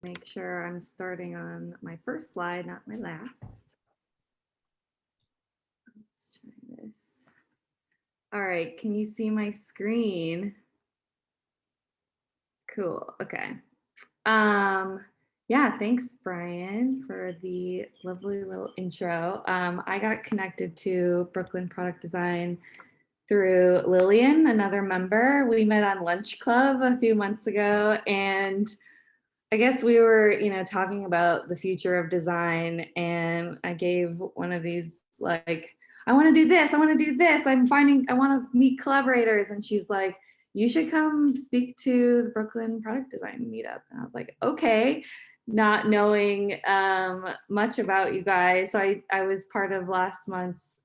Make sure I'm starting on my first slide, not my last. Let's try this. All right, can you see my screen? Cool, okay. Yeah, thanks, Brian, for the lovely little intro. I got connected to Brooklyn Product Design through Lillian, another member. We met on Lunch Club a few months ago, and I guess we were, talking about the future of design, and I gave one of these like, I want to do this, I want to do this. I want to meet collaborators, and she's like, you should come speak to the Brooklyn Product Design meetup. And I was like, okay, not knowing much about you guys. So I was part of last month's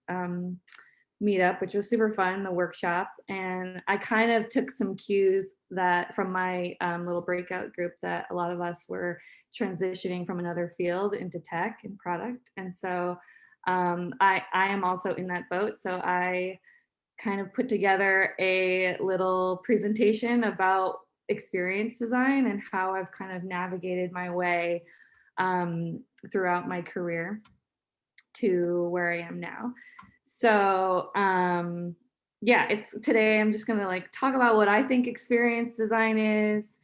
meetup, which was super fun, the workshop. And I kind of took some cues that from my little breakout group that a lot of us were transitioning from another field into tech and product. And so I am also in that boat. So I kind of put together a little presentation about experience design and how I've kind of navigated my way throughout my career to where I am now. So yeah, it's today I'm just gonna like talk about what I think experience design is,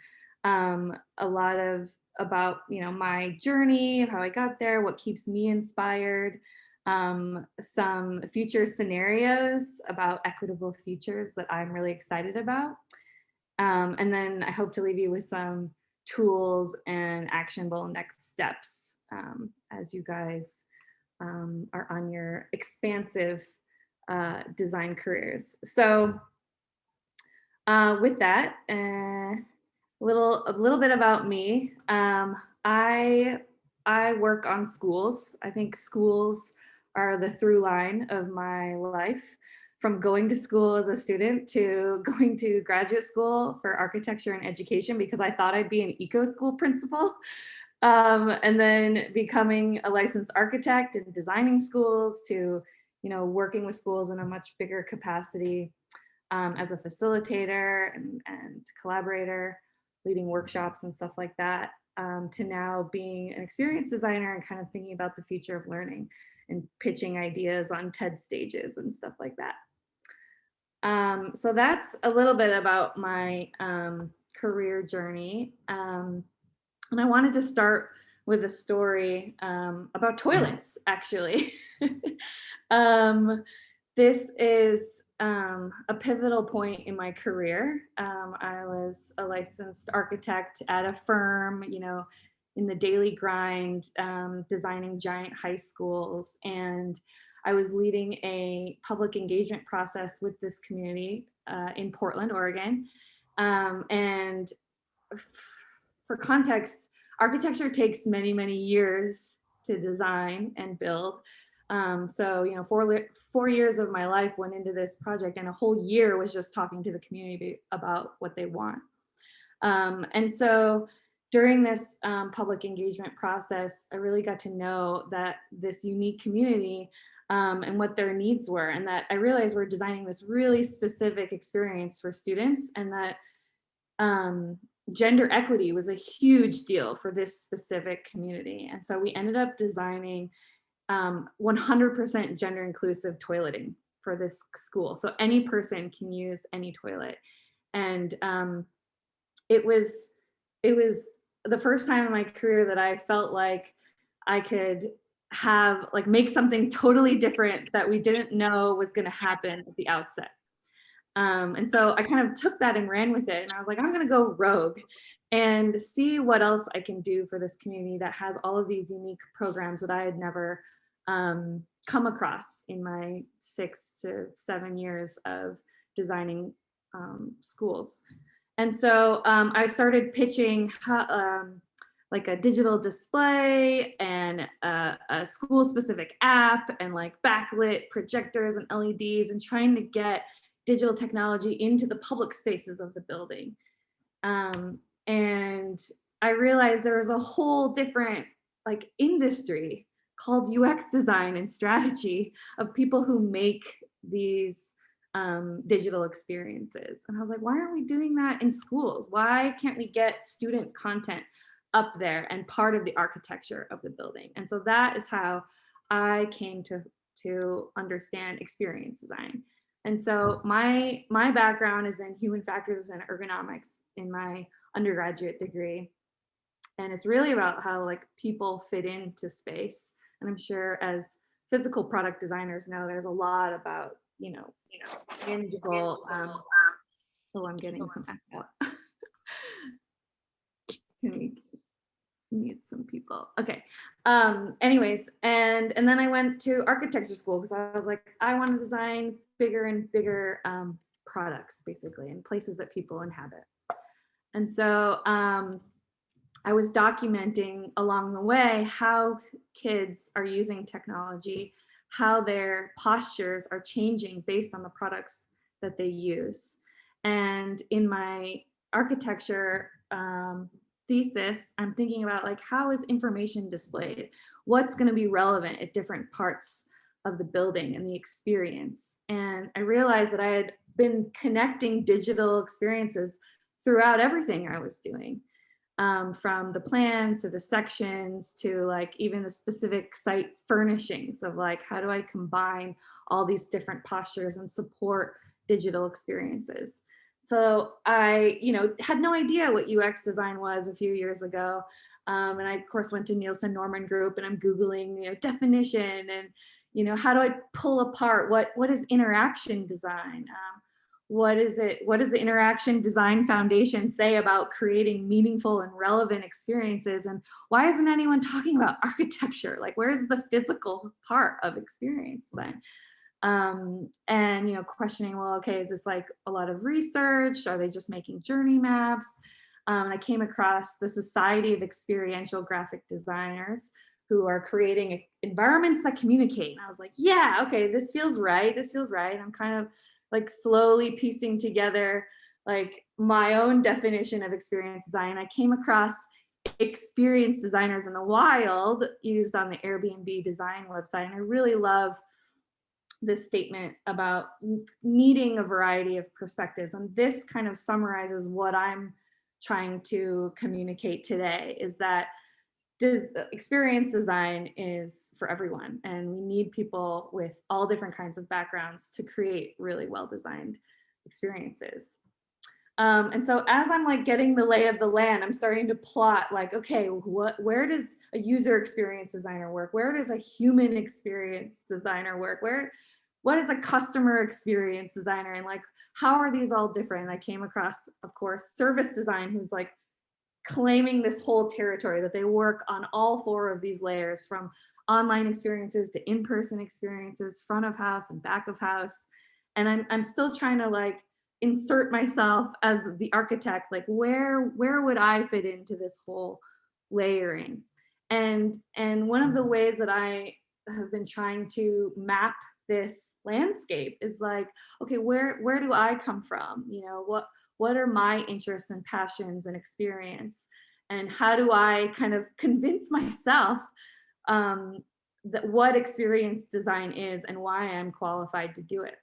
a lot of about my journey, how I got there, what keeps me inspired, some future scenarios about equitable futures that I'm really excited about. And then I hope to leave you with some tools and actionable next steps as you guys are on your expansive design careers. So with that, a little bit about me. I work on schools. I think schools are the through line of my life, from going to school as a student to going to graduate school for architecture and education because I thought I'd be an eco school principal. And then becoming a licensed architect and designing schools to, working with schools in a much bigger capacity as a facilitator and collaborator, leading workshops and stuff like that, to now being an experience designer and kind of thinking about the future of learning and pitching ideas on TED stages and stuff like that. So that's a little bit about my career journey. And I wanted to start with a story about toilets, actually. This is a pivotal point in my career. I was a licensed architect at a firm, in the daily grind, designing giant high schools. And I was leading a public engagement process with this community in Portland, Oregon. And for context, architecture takes many, many years to design and build. So, 4 years of my life went into this project, and a whole year was just talking to the community about what they want. And so during this public engagement process, I really got to know that this unique community and what their needs were, and that I realized we're designing this really specific experience for students, and that gender equity was a huge deal for this specific community. And so we ended up designing 100% gender inclusive toileting for this school. So any person can use any toilet. And it was the first time in my career that I felt like I could make something totally different that we didn't know was going to happen at the outset. And so I kind of took that and ran with it. And I was like, I'm going to go rogue and see what else I can do for this community that has all of these unique programs that I had never come across in my 6 to 7 years of designing schools. And so I started pitching like a digital display and a school specific app and like backlit projectors and LEDs, and trying to get digital technology into the public spaces of the building. And I realized there was a whole different like industry called UX design and strategy of people who make these digital experiences. And I was like, why aren't we doing that in schools? Why can't we get student content up there and part of the architecture of the building. And so that is how I came to understand experience design. And so my background is in human factors and ergonomics in my undergraduate degree. And it's really about how like people fit into space. And I'm sure as physical product designers know, there's a lot about, tangible, so I'm getting some echo. Can we mute some people? Okay. Anyways, and then I went to architecture school because I was like, I want to design bigger and bigger products, basically, in places that people inhabit. And so I was documenting along the way how kids are using technology, how their postures are changing based on the products that they use. And in my architecture thesis, I'm thinking about like, how is information displayed? What's going to be relevant at different parts of the building and the experience? And I realized that I had been connecting digital experiences throughout everything I was doing. From the plans to the sections to like even the specific site furnishings of like, how do I combine all these different postures and support digital experiences? So I, had no idea what UX design was a few years ago. And I, of course, went to Nielsen Norman Group and I'm Googling, definition and, how do I pull apart what is interaction design? What does the Interaction Design Foundation say about creating meaningful and relevant experiences? And why isn't anyone talking about architecture? Like, where's the physical part of experience then? And questioning, well, okay, is this like a lot of research? Are they just making journey maps? And I came across the Society of Experiential Graphic Designers, who are creating environments that communicate. And I was like, yeah, okay, this feels right. And I'm kind of like slowly piecing together like my own definition of experience design. I came across experience designers in the wild used on the Airbnb design website. And I really love this statement about needing a variety of perspectives. And this kind of summarizes what I'm trying to communicate today, is that experience design is for everyone, and we need people with all different kinds of backgrounds to create really well-designed experiences. And so as I'm like getting the lay of the land, I'm starting to plot like, okay, where does a user experience designer work? Where does a human experience designer work? What is a customer experience designer? And like, how are these all different? And I came across, of course, service design, who's like claiming this whole territory, that they work on all four of these layers, from online experiences to in-person experiences, front of house and back of house. And I'm still trying to like insert myself as the architect, like where would I fit into this whole layering? And one of the ways that I have been trying to map this landscape is like, okay, where do I come from? What are my interests and passions and experience? And how do I kind of convince myself that what experience design is and why I'm qualified to do it?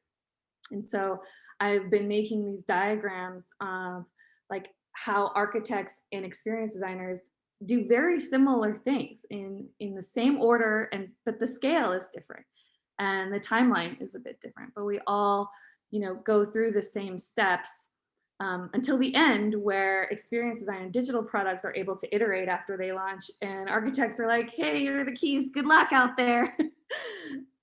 And so I've been making these diagrams of like how architects and experience designers do very similar things in the same order, but the scale is different and the timeline is a bit different, but we all go through the same steps until the end, where experience design and digital products are able to iterate after they launch, and architects are like, hey, you're the keys, good luck out there.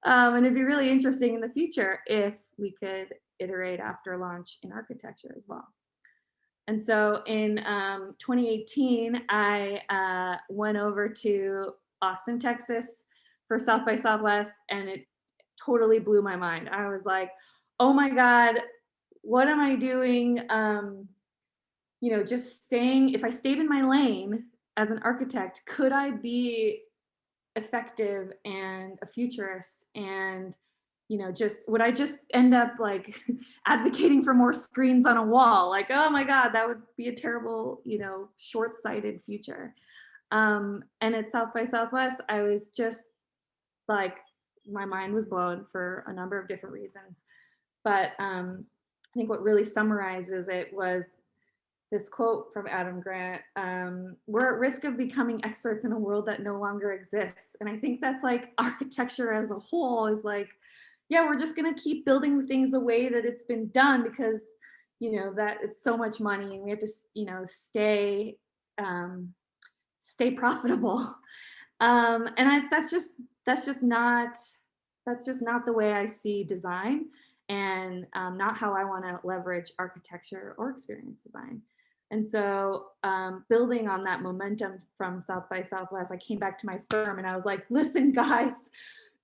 And it'd be really interesting in the future if we could iterate after launch in architecture as well. And so in 2018, I went over to Austin, Texas for South by Southwest, and it totally blew my mind. I was like, oh my God, what am I doing? Just if I stayed in my lane as an architect, could I be effective and a futurist? And would I just end up like advocating for more screens on a wall? Like, oh my God, that would be a terrible, short-sighted future. And at South by Southwest, I was just like, my mind was blown for a number of different reasons. But I think what really summarizes it was this quote from Adam Grant, we're at risk of becoming experts in a world that no longer exists. And I think that's like architecture as a whole is like, yeah, we're just going to keep building things the way that it's been done because, that it's so much money and we have to, um, stay profitable. That's just not the way I see design, and not how I want to leverage architecture or experience design. And so, building on that momentum from South by Southwest, I came back to my firm and I was like, listen, guys,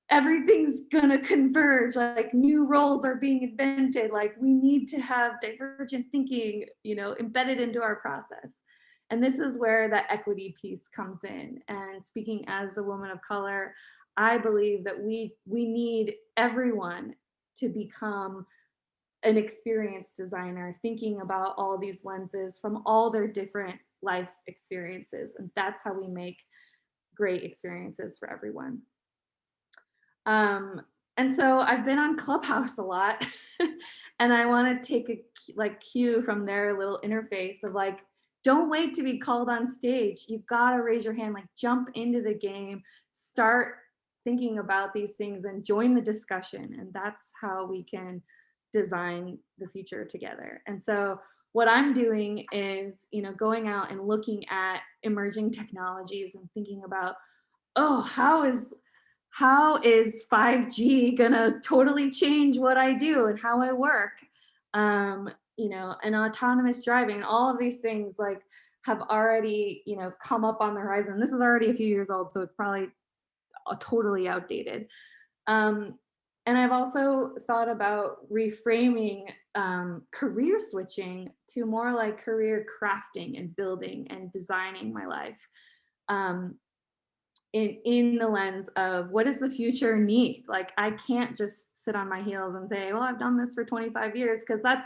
everything's gonna converge. Like new roles are being invented. Like we need to have divergent thinking, embedded into our process. And this is where that equity piece comes in. And speaking as a woman of color, I believe that we need everyone to become an experienced designer, thinking about all these lenses from all their different life experiences. And that's how we make great experiences for everyone. And so I've been on Clubhouse a lot, and I want to take a cue from their little interface of like, don't wait to be called on stage. You've got to raise your hand, like jump into the game, start thinking about these things and join the discussion. And that's how we can design the future together. And so what I'm doing is, going out and looking at emerging technologies and thinking about, oh, how is 5G gonna totally change what I do and how I work? And autonomous driving, all of these things like have already, come up on the horizon. This is already a few years old, so it's probably totally outdated. And I've also thought about reframing career switching to more like career crafting and building and designing my life. In the lens of what does the future need? Like I can't just sit on my heels and say, well, I've done this for 25 years, because that's,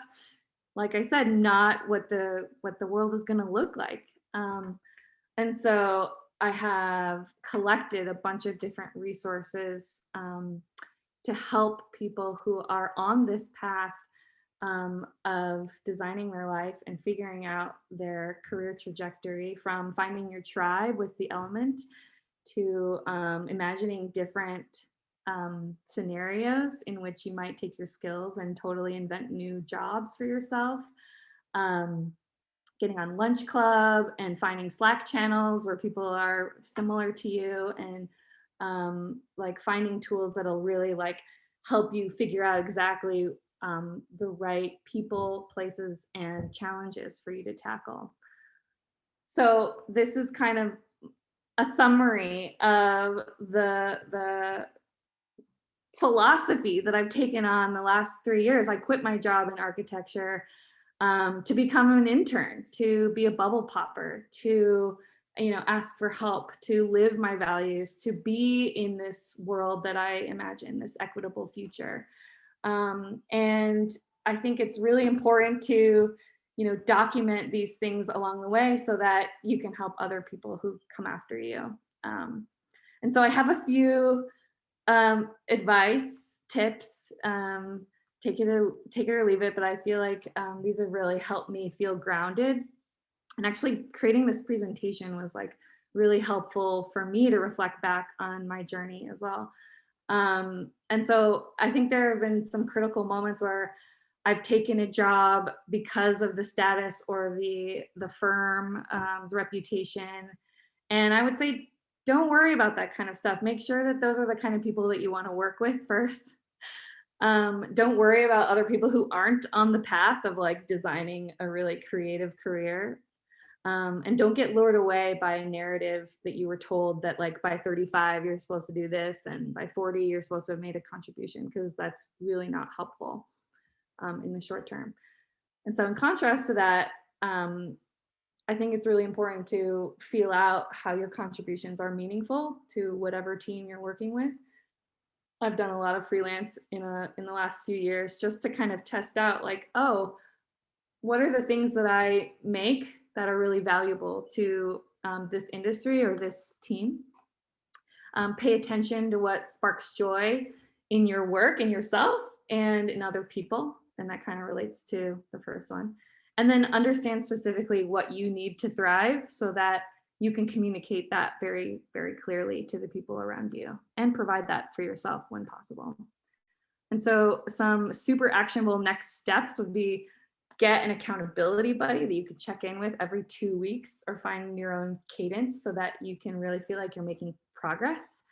like I said, not what the world is going to look like. And so I have collected a bunch of different resources to help people who are on this path of designing their life and figuring out their career trajectory, from finding your tribe with the element to imagining different scenarios in which you might take your skills and totally invent new jobs for yourself. Getting on Lunch Club and finding Slack channels where people are similar to you, and like finding tools that'll really like help you figure out exactly the right people, places, and challenges for you to tackle. So this is kind of a summary of the philosophy that I've taken on the last 3 years. I quit my job in architecture to become an intern, to be a bubble popper, to ask for help, to live my values, to be in this world that I imagine, this equitable future. And I think it's really important to document these things along the way so that you can help other people who come after you. And so I have a few advice, tips, take it or leave it, but I feel like these have really helped me feel grounded. And actually creating this presentation was like really helpful for me to reflect back on my journey as well. And so I think there have been some critical moments where I've taken a job because of the status or the firm's reputation. And I would say, don't worry about that kind of stuff. Make sure that those are the kind of people that you want to work with first. Don't worry about other people who aren't on the path of like designing a really creative career. And don't get lured away by a narrative that you were told that like by 35 you're supposed to do this and by 40 you're supposed to have made a contribution, because that's really not helpful in the short term. And so in contrast to that, I think it's really important to feel out how your contributions are meaningful to whatever team you're working with. I've done a lot of freelance in the last few years just to kind of test out like, oh, what are the things that I make that are really valuable to this industry or this team? Pay attention to what sparks joy in your work, in yourself, and in other people. And that kind of relates to the first one. and then understand specifically what you need to thrive so that you can communicate that very, very clearly to the people around you and provide that for yourself when possible. And so some super actionable next steps would be get an accountability buddy that you could check in with every 2 weeks or find your own cadence so that you can really feel like you're making progress.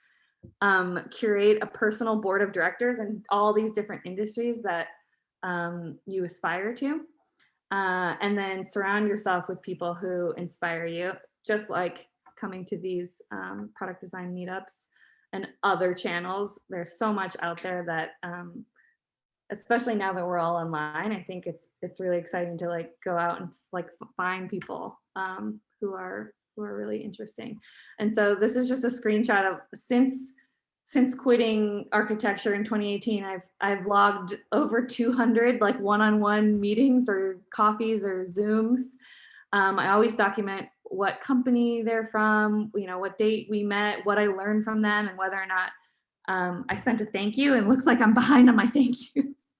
Curate a personal board of directors in all these different industries that you aspire to. And then surround yourself with people who inspire you, just like coming to these product design meetups and other channels. There's so much out there that, especially now that we're all online, I think it's really exciting to like go out and like find people who are really interesting. And so this is just a screenshot of since quitting architecture in 2018, I've logged over 200 like one-on-one meetings or coffees or Zooms. I always document what company they're from, you know, what date we met, what I learned from them, and whether or not I sent a thank you, and looks like I'm behind on my thank yous.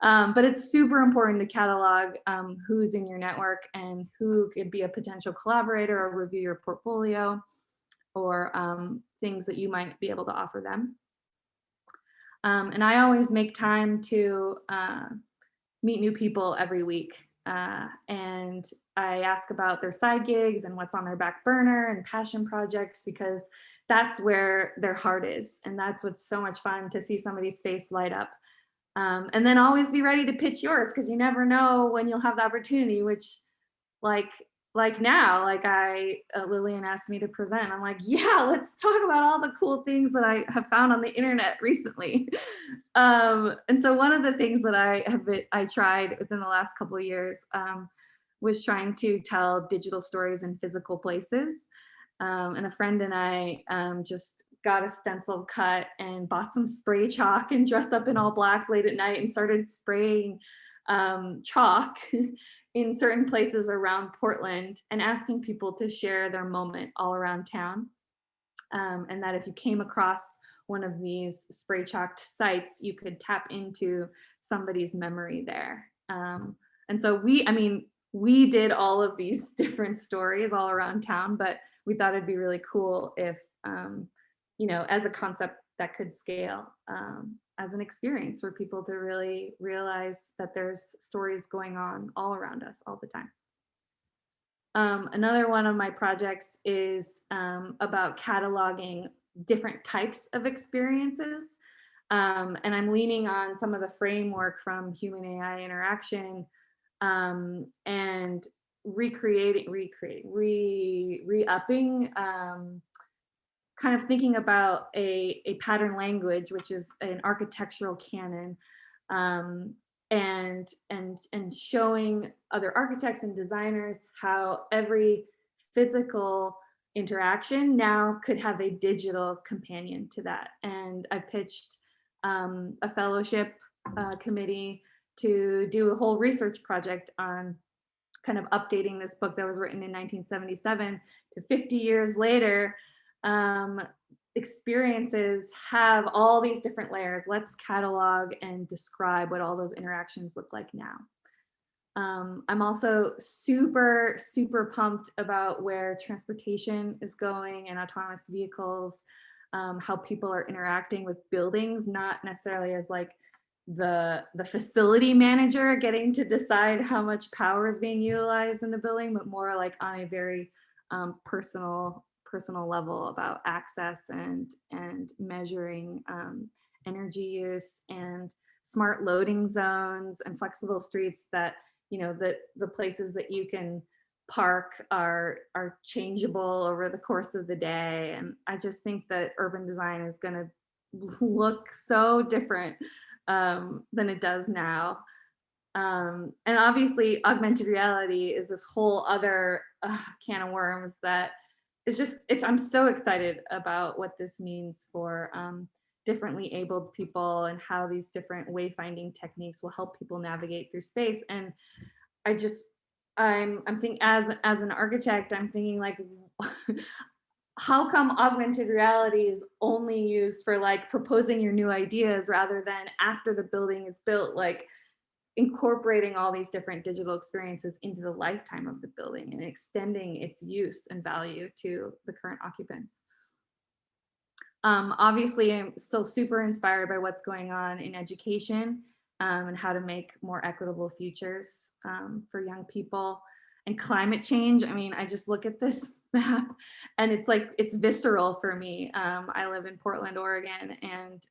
But it's super important to catalog who's in your network and who could be a potential collaborator or review your portfolio, or things that you might be able to offer them. And I always make time to meet new people every week. And I ask about their side gigs and what's on their back burner and passion projects, because that's where their heart is. And that's what's so much fun to see somebody's face light up. And then always be ready to pitch yours, because you never know when you'll have the opportunity, which like now, like Lillian asked me to present. I'm like, yeah, let's talk about all the cool things that I have found on the internet recently. And so one of the things that I tried within the last couple of years was trying to tell digital stories in physical places. And a friend and I just got a stencil cut and bought some spray chalk and dressed up in all black late at night and started spraying chalk in certain places around Portland and asking people to share their moment all around town. And that if you came across one of these spray chalked sites, you could tap into somebody's memory there. And so we did all of these different stories all around town, but we thought it'd be really cool if, you know, as a concept that could scale as an experience for people to really realize that there's stories going on all around us all the time. Another one of my projects is about cataloging different types of experiences. And I'm leaning on some of the framework from human AI interaction and re-upping, kind of thinking about a pattern language, which is an architectural canon, and showing other architects and designers how every physical interaction now could have a digital companion to that. And I pitched a fellowship committee to do a whole research project on kind of updating this book that was written in 1977 to 50 years later. Experiences have all these different layers. Let's catalog and describe what all those interactions look like now. I'm also super, super pumped about where transportation is going and autonomous vehicles, how people are interacting with buildings, not necessarily as like the facility manager getting to decide how much power is being utilized in the building, but more like on a very personal level about access and measuring energy use and smart loading zones and flexible streets that, you know, the places that you can park are changeable over the course of the day. And I just think that urban design is going to look so different than it does now. And obviously augmented reality is this whole other can of worms that I'm so excited about what this means for differently abled people and how these different wayfinding techniques will help people navigate through space. And I'm thinking as an architect, I'm thinking like, how come augmented reality is only used for like proposing your new ideas rather than after the building is built? Like, incorporating all these different digital experiences into the lifetime of the building and extending its use and value to the current occupants. Obviously, I'm still super inspired by what's going on in education and how to make more equitable futures for young people. And climate change, I mean, I just look at this map and it's like, it's visceral for me. I live in Portland, Oregon, and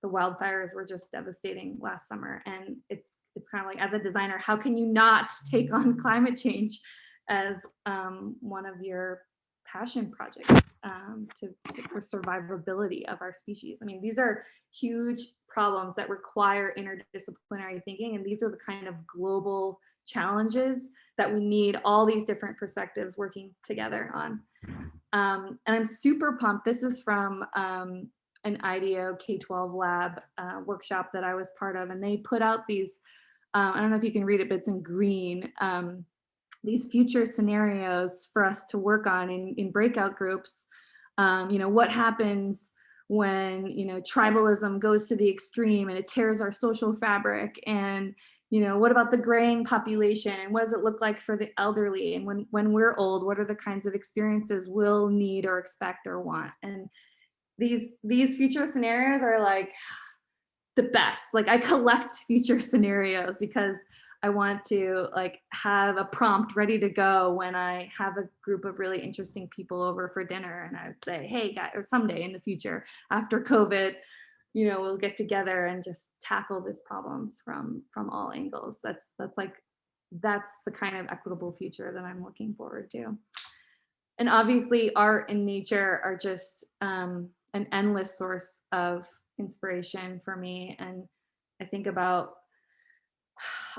the wildfires were just devastating last summer. And it's kind of like, as a designer, how can you not take on climate change as one of your passion projects for survivability of our species? I mean, these are huge problems that require interdisciplinary thinking, and these are the kind of global challenges that we need all these different perspectives working together on. And I'm super pumped. This is from an IDEO K-12 lab workshop that I was part of, and they put out these, I don't know if you can read it, but it's in green, these future scenarios for us to work on in breakout groups. You know, what happens when, you know, tribalism goes to the extreme and it tears our social fabric? And, you know, what about the graying population? And what does it look like for the elderly? And when we're old, what are the kinds of experiences we'll need or expect or want? And these future scenarios are like the best. Like, I collect future scenarios because I want to like have a prompt ready to go when I have a group of really interesting people over for dinner, and I would say, hey guys, or someday in the future after COVID, you know, we'll get together and just tackle these problems from all angles. That's the kind of equitable future that I'm looking forward to. And obviously art and nature are just an endless source of inspiration for me. And I think about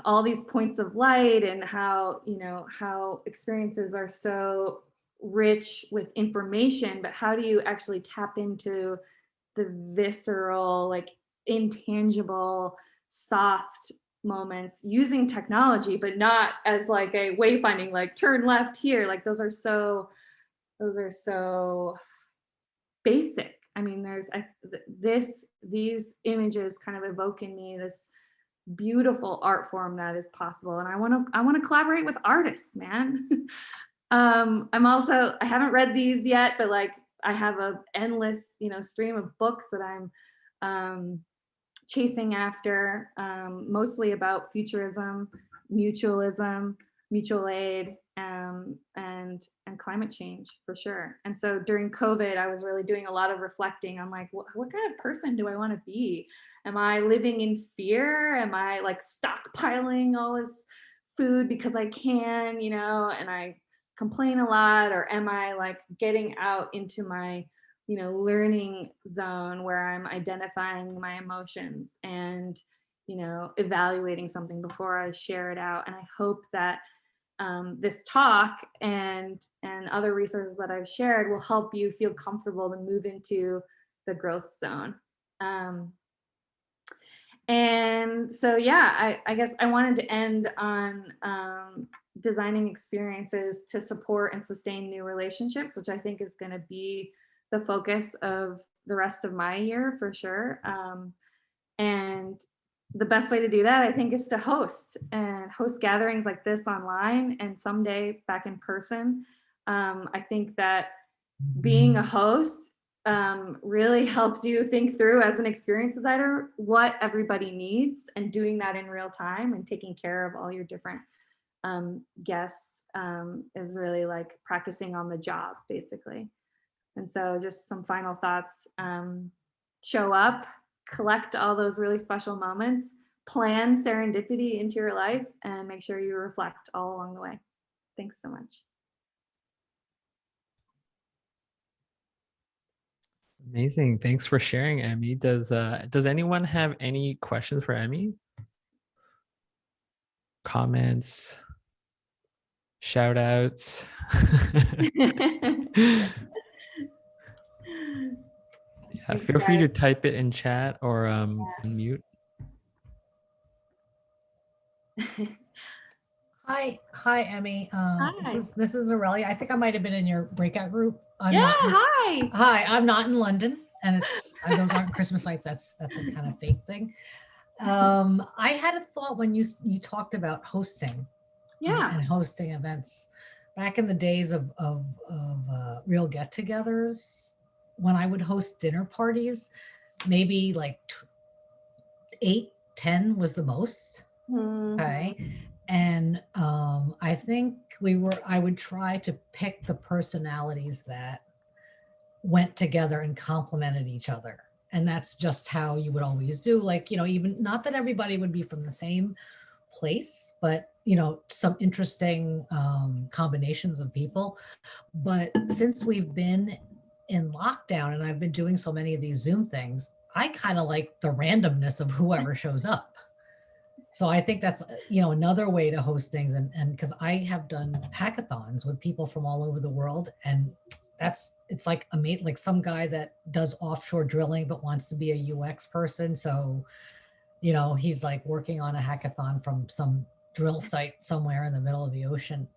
all these points of light and how, you know, how experiences are so rich with information, but how do you actually tap into the visceral, like intangible, soft moments using technology, but not as like a wayfinding, like turn left here. Like those are so basic. I mean, these images kind of evoke in me this beautiful art form that is possible. And I want to collaborate with artists, man. I haven't read these yet, but like I have a endless, you know, stream of books that I'm chasing after, mostly about futurism, mutualism, mutual aid, and climate change for sure. And so during COVID, I was really doing a lot of reflecting on like, what kind of person do I want to be? Am I living in fear? Am I like stockpiling all this food because I can, you know, and I complain a lot? Or am I like getting out into my, you know, learning zone where I'm identifying my emotions and, you know, evaluating something before I share it out? And I hope that this talk and other resources that I've shared will help you feel comfortable to move into the growth zone. And so, yeah, I guess I wanted to end on designing experiences to support and sustain new relationships, which I think is going to be the focus of the rest of my year for sure. And the best way to do that, I think, is to host gatherings like this online and someday back in person. I think that being a host really helps you think through as an experience designer what everybody needs, and doing that in real time and taking care of all your different guests is really like practicing on the job, basically. And so just some final thoughts. Show up, collect all those really special moments, plan serendipity into your life, and make sure you reflect all along the way. Thanks so much. Amazing. Thanks for sharing, Emmy. Does anyone have any questions for Emmy? Comments? Shout outs? Yeah, feel free to type it in chat or unmute. Hi, Emmy. Hi. This is Aurelia. I think I might have been in your breakout group. Hi. Hi, I'm not in London, and those aren't Christmas lights. That's a kind of fake thing. I had a thought when you talked about hosting Yeah. and hosting events back in the days of real get-togethers. When I would host dinner parties, maybe like 8, 10 was the most. Mhm. Okay. And I think I would try to pick the personalities that went together and complemented each other. And that's just how you would always do. Like, even not that everybody would be from the same place, but, some interesting combinations of people. But since we've been in lockdown and I've been doing so many of these Zoom things, I kind of like the randomness of whoever shows up. So I think that's, another way to host things. And because I have done hackathons with people from all over the world, and it's like a mate, like some guy that does offshore drilling but wants to be a UX person. So, he's like working on a hackathon from some drill site somewhere in the middle of the ocean.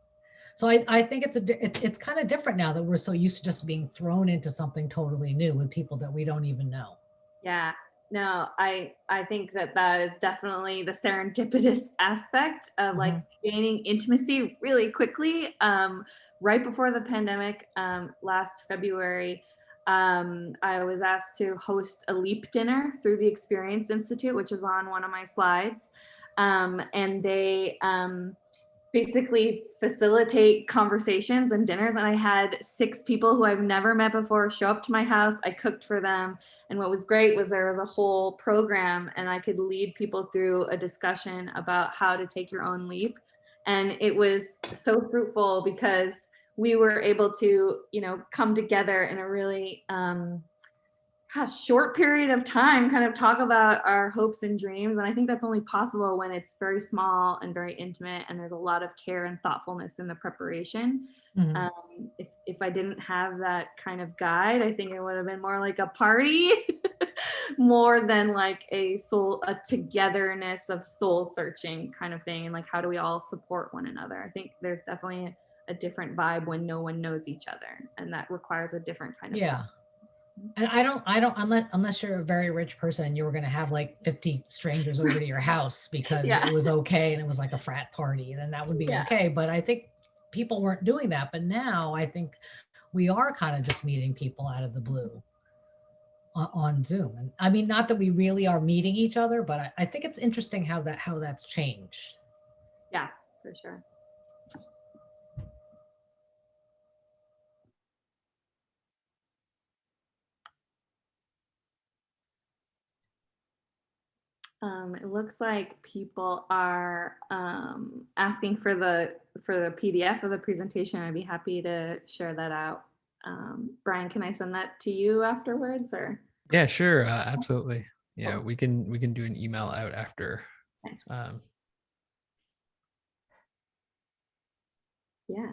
So I think it's kind of different now that we're so used to just being thrown into something totally new with people that we don't even know. Yeah, no, I think that is definitely the serendipitous aspect of like gaining intimacy really quickly. Right before the pandemic, last February, I was asked to host a LEAP dinner through the Experience Institute, which is on one of my slides. And they basically facilitate conversations and dinners. And I had 6 people who I've never met before show up to my house. I cooked for them. And what was great was there was a whole program and I could lead people through a discussion about how to take your own leap. And it was so fruitful because we were able to, come together in a really short period of time, kind of talk about our hopes and dreams. And I think that's only possible when it's very small and very intimate and there's a lot of care and thoughtfulness in the preparation. If I didn't have that kind of guide, I think it would have been more like a party more than like a togetherness of soul searching kind of thing. And like, how do we all support one another? I think there's definitely a different vibe when no one knows each other, and that requires a different kind of yeah. And I don't, unless you're a very rich person and you were going to have like 50 strangers over to your house because it was okay and it was like a frat party, then that would be okay. But I think people weren't doing that. But now I think we are kind of just meeting people out of the blue on Zoom. And I mean, not that we really are meeting each other, but I think it's interesting how that's changed. Yeah, for sure. It looks like people are asking for the PDF of the presentation. I'd be happy to share that out. Brian, can I send that to you afterwards, or? Yeah, sure, absolutely. Yeah, cool. we can do an email out after. Nice. Yeah.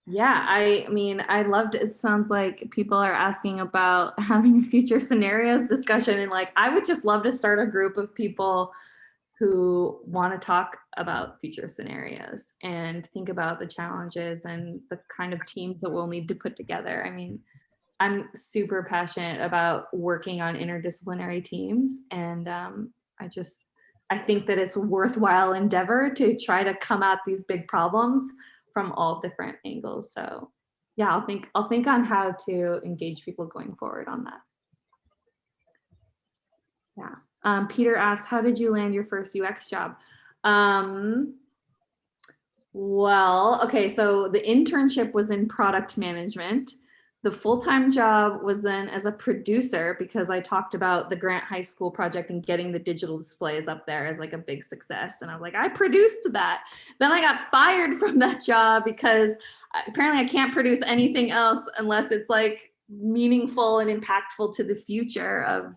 Yeah, I mean, I loved it. It sounds like people are asking about having a future scenarios discussion. And like, I would just love to start a group of people who want to talk about future scenarios and think about the challenges and the kind of teams that we'll need to put together. I mean, I'm super passionate about working on interdisciplinary teams. And I think that it's a worthwhile endeavor to try to come at these big problems from all different angles. So yeah, I'll think on how to engage people going forward on that. Yeah. Peter asked, how did you land your first UX job? Well, okay, so the internship was in product management. The full-time job was then as a producer because I talked about the Grant High School project and getting the digital displays up there as like a big success. And I was like, I produced that. Then I got fired from that job because apparently I can't produce anything else unless it's like meaningful and impactful to the future of,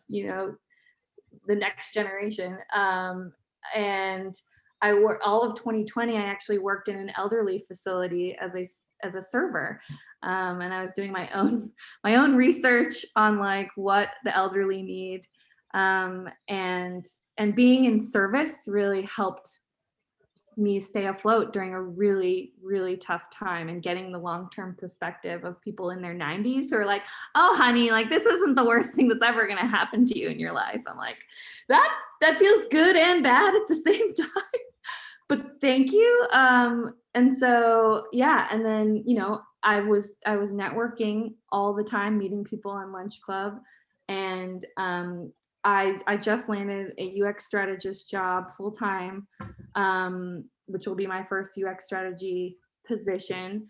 the next generation. And I worked all of 2020. I actually worked in an elderly facility as a server, and I was doing my own research on like what the elderly need, and being in service really helped me stay afloat during a really, really tough time, and getting the long-term perspective of people in their 90s who are like, oh, honey, like this isn't the worst thing that's ever going to happen to you in your life. I'm like, that feels good and bad at the same time. But thank you. And so, yeah. And then, I was networking all the time, meeting people on Lunch Club. And I just landed a UX strategist job full time, which will be my first UX strategy position,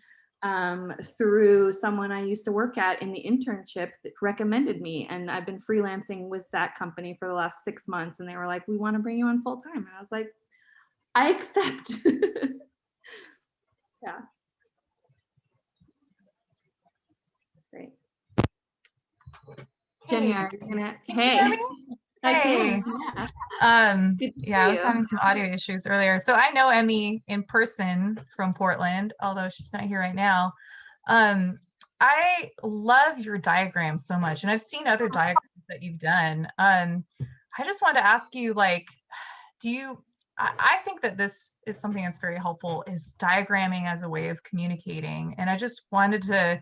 through someone I used to work at in the internship that recommended me. And I've been freelancing with that company for the last 6 months. And they were like, we want to bring you on full time. And I was like, I accept. Yeah. Great. Jenny, are you gonna? Hey. I can. Yeah. Yeah, I was having some audio issues earlier. So I know Emmy in person from Portland, although she's not here right now. I love your diagrams so much, and I've seen other diagrams that you've done. I just wanted to ask you, like, I think that this is something that's very helpful, is diagramming as a way of communicating. And I just wanted to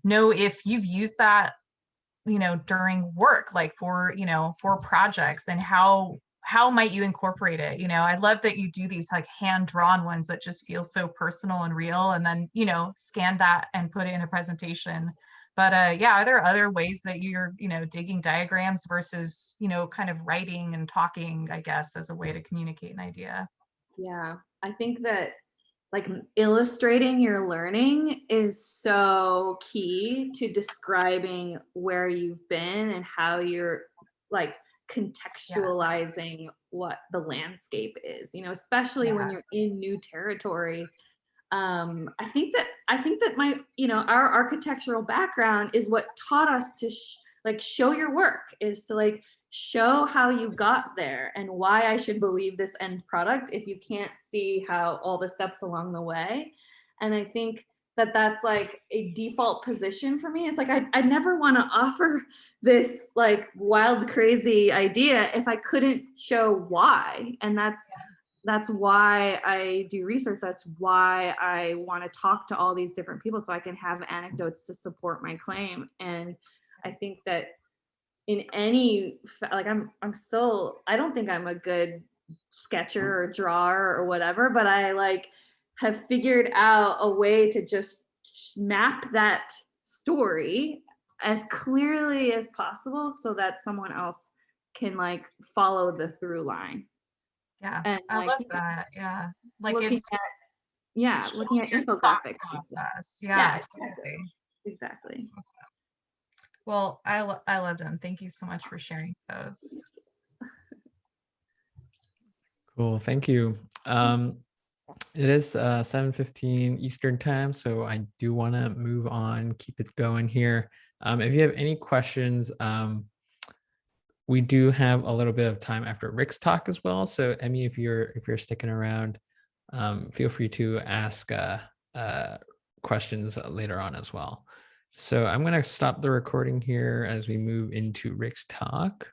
know if you've used that, during work, like for projects, and how might you incorporate it? I love that you do these like hand-drawn ones that just feel so personal and real, and then, scan that and put it in a presentation. But yeah, are there other ways that you're, digging diagrams versus, kind of writing and talking, I guess, as a way to communicate an idea? Yeah, I think that like illustrating your learning is so key to describing where you've been and how you're like contextualizing what the landscape is, especially when you're in new territory. I think that my, our architectural background is what taught us to show your work, is to like show how you got there and why I should believe this end product if you can't see how all the steps along the way. And I think that that's like a default position for me. It's like I never want to offer this like wild, crazy idea if I couldn't show why. And that's why I do research. That's why I want to talk to all these different people so I can have anecdotes to support my claim. And I think that in any, like I don't think I'm a good sketcher or drawer or whatever, but I like have figured out a way to just map that story as clearly as possible so that someone else can like follow the through line. Yeah, And I like, love that. Yeah, like looking it's looking at your thought infographics. process. Yeah, Exactly. Exactly. Awesome. Well, I love them. Thank you so much for sharing those. Cool. Thank you. It is 7:15 Eastern time, so I do want to move on, keep it going here. If you have any questions, we do have a little bit of time after Rick's talk as well. So Emmy, if you're sticking around, feel free to ask questions later on as well. So I'm going to stop the recording here as we move into Rick's talk.